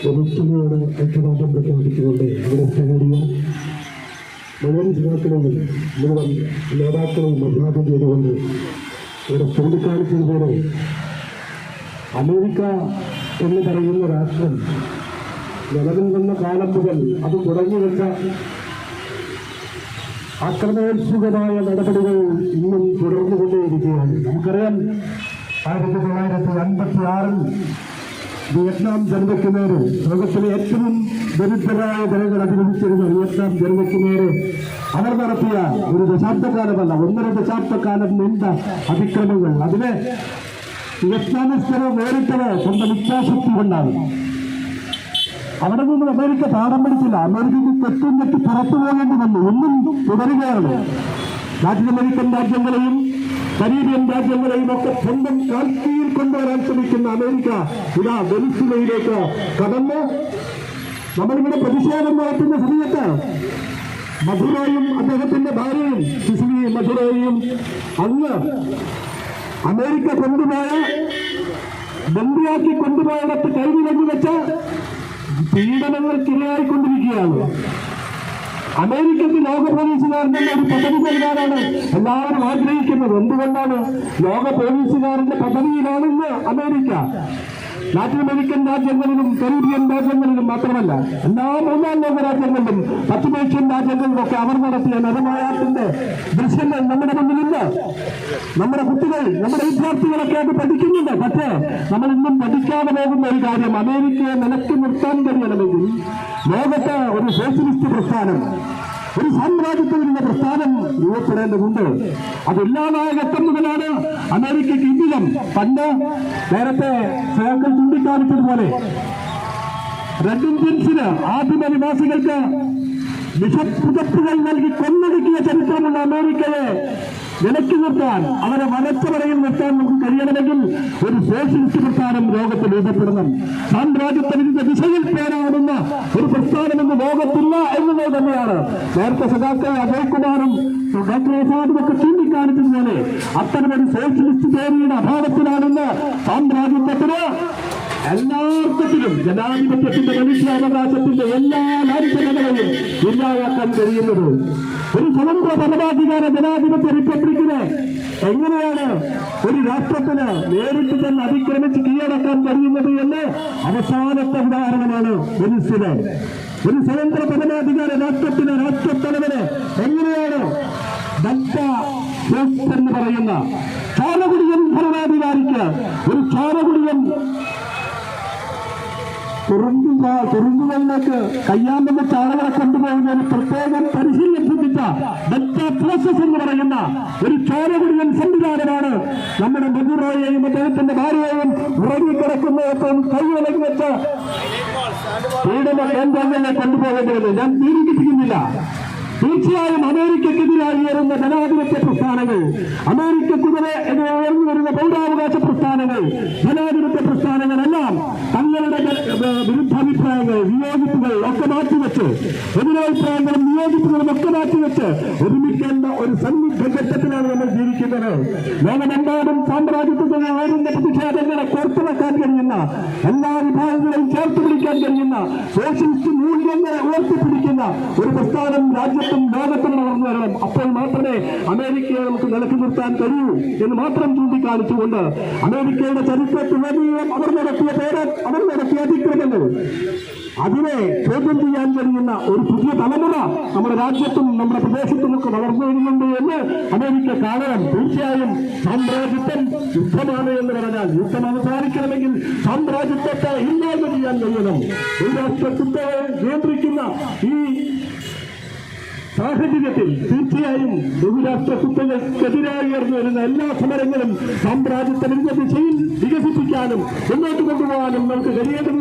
ജനത്തിനോട് ഐക്യദാർഢ്യം പ്രഖ്യാപിച്ചുകൊണ്ട് ഇവിടെ സഹകരിയ മുഴുവൻ ജില്ലാക്കളെയും മുഴുവൻ നേതാക്കളെയും അഭിവാദ്യം ചെയ്തുകൊണ്ട് ഇവിടെ ചൂണ്ടിക്കാണിച്ചതുപോലെ അമേരിക്ക എന്ന് പറയുന്ന രാഷ്ട്രം നിലവിൽ വന്ന കാലം മുതൽ അത് തുടങ്ങിവെച്ച ആക്രമണോത്സുകമായ നടപടികൾ ഇന്നും തുടർന്നുകൊണ്ടേയിരിക്കുകയാണ്. നമുക്കറിയാം 1956 വിയറ്റ്നാം ജനതയ്ക്ക് നേരെ, ലോകത്തിലെ ഏറ്റവും ദരിദ്രരായ ജനങ്ങൾ അനുഭവിച്ചിരുന്ന വിയറ്റ്നാം ജനതയ്ക്ക് നേരെ അവർ നടത്തിയ ഒരു ദശാബ്ദക്കാലമല്ല 1.5 ദശാബ്ദക്കാലം നീണ്ട അതിക്രമങ്ങൾ, അതിനെ വിയറ്റ്നാമിസ്റ്റർ നേരിട്ടത് സ്വന്തം ഇച്ഛാശക്തി കൊണ്ടാണ്. അവിടെ നിന്നും അമേരിക്ക പാഠം പഠിച്ചില്ല. അമേരിക്കയ്ക്ക് തെറ്റും തെറ്റി പുറത്തു പോകേണ്ടി വന്നു. ഒന്നും തുടരുകയാണ്. ലാറ്റിൻ അമേരിക്കൻ രാജ്യങ്ങളെയും കരീബിയൻ രാജ്യങ്ങളെയും ഒക്കെ സ്വന്തം കാൽക്കീഴിൽ കൊണ്ടുവരാൻ ശ്രമിക്കുന്ന അമേരിക്ക ഇതാ വെനിസ്വേലയിലേക്ക് കടന്ന് നമ്മളിവിടെ പ്രതിഷേധം നടത്തുന്ന സമയത്ത് മധുരയും അദ്ദേഹത്തിന്റെ ഭാര്യയും സിസിലി മധുരയും അന്ന് അമേരിക്ക കൊണ്ടുപോയ ബന്ദിയാക്കി കൊണ്ടുപോയിടത്ത് കൈവിലങ്ങി വെച്ച് പീഡനങ്ങൾക്കിരയായിക്കൊണ്ടിരിക്കുകയാണ്. അമേരിക്കയ്ക്ക് ലോക പോലീസുകാരൻ്റെ ഒരു പദവി നൽകാനാണ് എല്ലാവരും ആഗ്രഹിക്കുന്നത്. എന്തുകൊണ്ടാണ്? ലോക പോലീസുകാരന്റെ പദവിയിലാണെന്ന് അമേരിക്ക ലാറ്റിൻ അമേരിക്കൻ രാജ്യങ്ങളിലും കരീബിയൻ രാജ്യങ്ങളിലും മാത്രമല്ല എല്ലാ 3ാം ലോക രാജ്യങ്ങളിലും പശ്ചിമേഷ്യൻ രാജ്യങ്ങളിലൊക്കെ അവർ നടത്തിയ നരമായാത്തിന്റെ ദൃശ്യങ്ങൾ നമ്മുടെ മുന്നിലുണ്ട്. നമ്മുടെ കുട്ടികൾ, നമ്മുടെ വിദ്യാർത്ഥികളൊക്കെ അത് പഠിക്കുന്നുണ്ട്. പക്ഷേ നമ്മൾ ഇന്നും പഠിക്കാതെ പോകുന്ന ഒരു കാര്യം, അമേരിക്കയെ നിലയ്ക്ക് നിർത്താൻ കഴിയണമെങ്കിൽ ലോകത്ത് ഒരു സോഷ്യലിസ്റ്റ് പ്രസ്ഥാനം, ഒരു സാമ്രാജ്യത്വ പ്രസ്ഥാനം രൂപപ്പെടേണ്ടതുണ്ട്. അതില്ലാതായ ഘട്ടം മുതലാണ് അമേരിക്കയ്ക്ക് ഇതിലും പണ്ട് നേരത്തെ സേവകൾ ചൂണ്ടിക്കാണിച്ചതുപോലെ റെഡ് ഇന്ത്യൻസിന് ആദിമ നിവാസികൾക്ക് വിഷപ്പുതപ്പുകൾ നൽകി കൊന്നൊടുക്കിയ ചരിത്രമുള്ള അമേരിക്കയെ നിലയ്ക്ക് നിർത്താൻ, അവരെ വനച്ചവരയിൽ നിർത്താൻ നമുക്ക് കഴിയണമെങ്കിൽ ഒരു സോഷ്യലിസ്റ്റ് പ്രസ്ഥാനം ലോകത്ത് രൂപപ്പെടണം. സാമ്രാജ്യത്വ വിരുദ്ധ ദിശയിൽ പേരാടുന്ന ഒരു പ്രസ്ഥാനമെന്ന് ലോകത്തില്ല എന്നുള്ളത് തന്നെയാണ് നേരത്തെ സഖാക്കൾ അജയ്കുമാറും ഡോക്ടർ ആസാദുമൊക്കെ ചൂണ്ടിക്കാണിച്ചതുപോലെ അത്തരമൊരു സോഷ്യലിസ്റ്റ് പേരിയുടെ അഭാവത്തിലാണെന്ന് സാമ്രാജ്യത്വത്തിന് എല്ലാ അർത്ഥത്തിലും ജനാധിപത്യത്തിന്റെ മനുഷ്യാവകാശത്തിന്റെ എല്ലാ ലാഞ്ചനകളെയും ഇല്ലാതാക്കാൻ കഴിയുന്നത്. ഒരു സ്വതന്ത്ര പരമാധികാര ജനാധിപത്യ റിപ്പബ്ലിക്കിന് എങ്ങനെയാണ് ഒരു രാഷ്ട്രത്തിന് നേരിട്ട് തന്നെ അതിക്രമിച്ച് കീഴടക്കാൻ കഴിയുന്നത് എന്ന് അവസാനത്തെ ഉദാഹരണമാണ് വെനിസ്വേല. ഒരു സ്വതന്ത്ര പരമാധികാര രാഷ്ട്രത്തിന് രാഷ്ട്രത്തലവന് എങ്ങനെയാണ് എന്ന് പറയുന്ന ചോരകുടിയൻ ഭരണാധികാരിക്ക് ഒരു ചോരകുടിയൻ തുറന്നുകളിലേക്ക് കയ്യാമ്പന്റെ ചാളകളെ കൊണ്ടുപോകുന്നതിന് പ്രത്യേകം പരിശീലനം സിദ്ധിച്ച ഡെൽറ്റ പ്രോസസ് എന്ന് പറയുന്ന ഒരു ചോരകുടിയൻ സംവിധാനമാണ് നമ്മുടെ മധുറയെയും അദ്ദേഹത്തിന്റെ ഭാര്യയെയും ഉറങ്ങിക്കിടക്കുന്നതും കൈവിലങ്ങി വെച്ച് പീഡന കേന്ദ്രങ്ങളിലെ കൊണ്ടുപോകേണ്ടത് ഞാൻ ദീർഘിപ്പിക്കുന്നില്ല. തീർച്ചയായും അമേരിക്കക്കെതിരായി ഉയരുന്ന ജനാധിപത്യ പ്രസ്ഥാനങ്ങൾ, അമേരിക്കക്കെതിരെ ഉയർന്നു വരുന്ന പൗരാവകാശ പ്രസ്ഥാനങ്ങൾ, ജനാധിപത്യ പ്രസ്ഥാനങ്ങളെല്ലാം തങ്ങളുടെ വിരുദ്ധാഭിപ്രായങ്ങൾ, വിയോജിപ്പുകൾ ഒക്കെ മാറ്റിവെച്ച്, എതിരഭിപ്രായങ്ങളും വിയോജിപ്പുകളും ഒക്കെ മാറ്റിവെച്ച് ഒരുമിക്കേണ്ട ഒരു സന്നിഗ്ധ ഘട്ടത്തിലാണ് നമ്മൾ ജീവിക്കുന്നത്. ലോകമെമ്പാടും സാമ്രാജ്യത്വത്തിൽ ഉയരുന്ന പ്രതിഷേധങ്ങളെ കോർത്തുവെക്കാൻ കഴിയുന്ന, എല്ലാ വിഭാഗങ്ങളെയും ചേർത്ത് പിടിക്കാൻ കഴിയുന്ന, സോഷ്യലിസ്റ്റ് മൂല്യങ്ങളെ ഉയർത്തിപ്പിടിക്കുന്ന ഒരു പ്രസ്ഥാനം രാജ്യത്തും ലോകത്തും വളർന്നു വരണം. അപ്പോൾ മാത്രമേ അമേരിക്കയെ നമുക്ക് നിലക്ക് നിർത്താൻ കഴിയൂ എന്ന് മാത്രം ചൂണ്ടിക്കാണിച്ചുകൊണ്ട് അമേരിക്കയുടെ ചരിത്രത്തിലധികം അവർ നടത്തിയ അതിക്രമങ്ങൾ, അതിനെ ചോദ്യം ചെയ്യാൻ കഴിയുന്ന ഒരു പുതിയ തലമുറ നമ്മുടെ രാജ്യത്തും നമ്മുടെ പ്രദേശത്തുമൊക്കെ വളർന്നു വരുന്നുണ്ട് എന്ന് അമേരിക്ക കാണണം. തീർച്ചയായും സാമ്രാജ്യത്വം യുദ്ധമാണ് എന്ന് പറഞ്ഞാൽ യുദ്ധം അവസാനിക്കണമെങ്കിൽ സാമ്രാജ്യത്വത്തെ ഇല്ലായ്മ ചെയ്യാൻ കഴിയണം. ഒരു രാഷ്ട്രത്തെ നിയന്ത്രിക്കുന്ന ഈ സാഹചര്യത്തിൽ തീർച്ചയായും ബഹുരാഷ്ട്രത്വങ്ങൾക്കെതിരായി ഉയർന്നു വരുന്ന എല്ലാ സമരങ്ങളും സാമ്രാജ്യത്വ വിരുദ്ധ ദിശയിൽ വികസിപ്പിക്കാനും മുന്നോട്ട് കൊണ്ടുപോകാനും നമുക്ക് കഴിയേണ്ടത്.